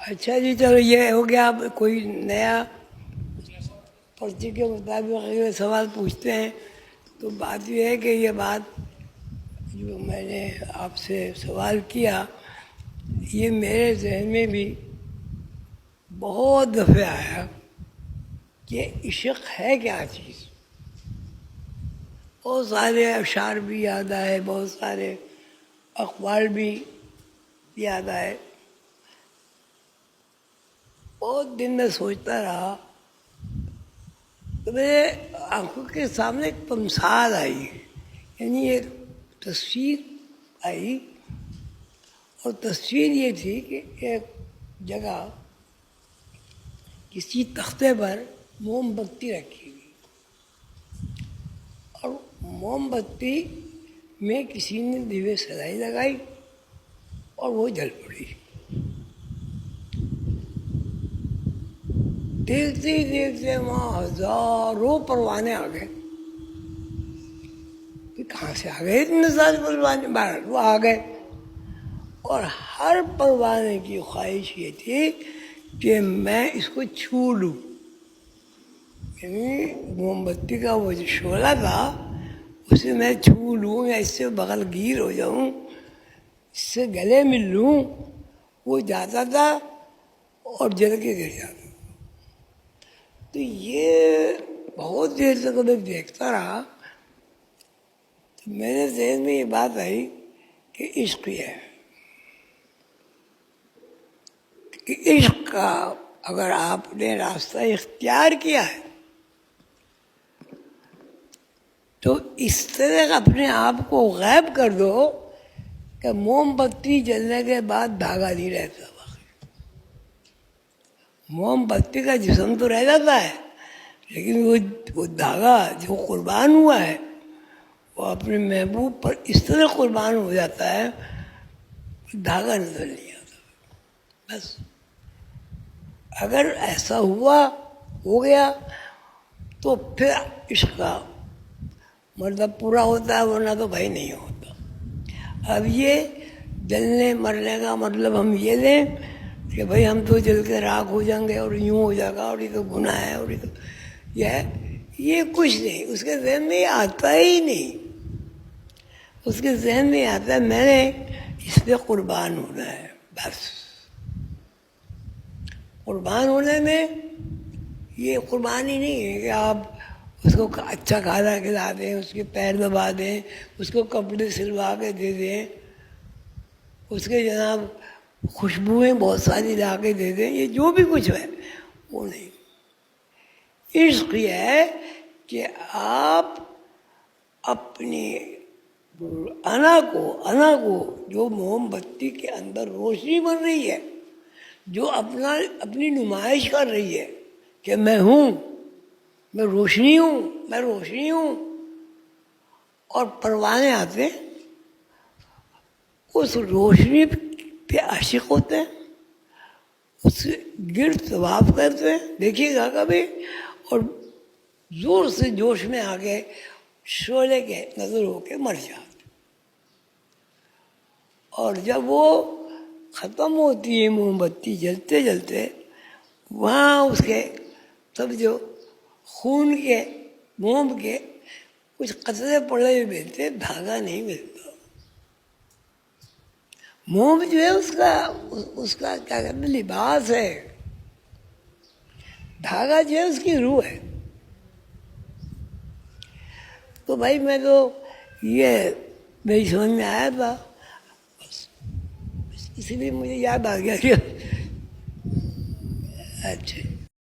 اچھا جی چلو یہ ہو گیا. آپ کوئی نیا پرچی کے مطابق اگر سوال پوچھتے ہیں تو بات یہ ہے کہ یہ بات جو میں نے آپ سے سوال کیا یہ میرے ذہن میں بھی بہت دفعہ آیا کہ عشق ہے کیا چیز. بہت سارے اشعار بھی یاد آئے, بہت سارے اقوال بھی یاد آئے. بہت دن میں سوچتا رہا تو میرے آنکھوں کے سامنے ایک تمثال آئی, یعنی ایک تصویر آئی, اور تصویر یہ تھی کہ ایک جگہ کسی تختے پر موم بتی رکھی ہوئی, اور موم بتی میں کسی نے دیوے سلائی لگائی اور وہ جل پڑی. دیکھتے ہی دیکھتے وہاں ہزاروں پروانے آ گئے. کہاں سے آ گئے اتنے سارے پروانے؟ باہر وہ آ گئے, اور ہر پروانے کی خواہش یہ تھی کہ میں اس کو چھو لوں. یعنی موم بتی کا وہ جو شعلہ تھا اسے میں چھو لوں, یا اس سے بغل گیر ہو جاؤں, اس سے گلے مل لوں. وہ جاتا تھا اور جل کے گر جاتا. تو یہ بہت دیر تک میں دیکھتا رہا تو میرے ذہن میں یہ بات آئی کہ عشق یہ ہے کہ عشق کا اگر آپ نے راستہ اختیار کیا ہے تو اس طرح اپنے آپ کو غائب کر دو کہ موم بتی جلنے کے بعد دھاگا نہیں رہتا. موم بتی کا جسم تو رہ جاتا ہے لیکن وہ دھاگا جو قربان ہوا ہے وہ اپنے محبوب پر اس طرح قربان ہو جاتا ہے دھاگا نظر نہیں آتا. بس اگر ایسا ہو گیا تو پھر عشق کا مطلب پورا ہوتا ہے, ورنہ تو بھائی نہیں ہوتا. اب یہ جلنے مرنے کا مطلب ہم یہ لیں کہ بھائی ہم تو جل کے راکھ ہو جائیں گے اور یوں ہو جائے گا اور یہ تو گناہ ہے اور یہ کچھ نہیں. اس کے ذہن میں یہ آتا ہی نہیں. اس کے ذہن میں آتا ہے میں نے اس پہ قربان ہونا ہے. بس قربان ہونے میں یہ قربانی نہیں ہے کہ آپ اس کو اچھا کھانا کھلا دیں, اس کے پیر دبا دیں, اس کو کپڑے سلوا کے دے دیں, اس کے جناب خوشبوئیں بہت ساری لا کے دے دیں. یہ جو بھی کچھ ہے وہ نہیں. عشق یہ ہے کہ آپ اپنی انا کو جو موم بتی کے اندر روشنی بن رہی ہے, جو اپنی نمائش کر رہی ہے کہ میں ہوں, میں روشنی ہوں, اور پروانے آتے ہیں اس روشنی پہ عاشق ہوتے ہیں, اس سے گرد طواف کرتے ہیں. دیکھیے گا کبھی, اور زور سے جوش میں آ کے شعلے کے نظر ہو کے مر جاتے. اور جب وہ ختم ہوتی ہے موم بتی جلتے جلتے, وہاں اس کے سب جو خون کے موم کے کچھ قطرے پڑے ہوئے ملتے, دھاگا نہیں ملتا. موم جو ہے اس کا کیا کہتے ہیں لباس ہے, دھاگا جو ہے اس کی روح ہے. تو بھائی میں تو یہ میری سمجھ میں آیا تھا, اسی لیے مجھے یاد آ گیا کہ اچھا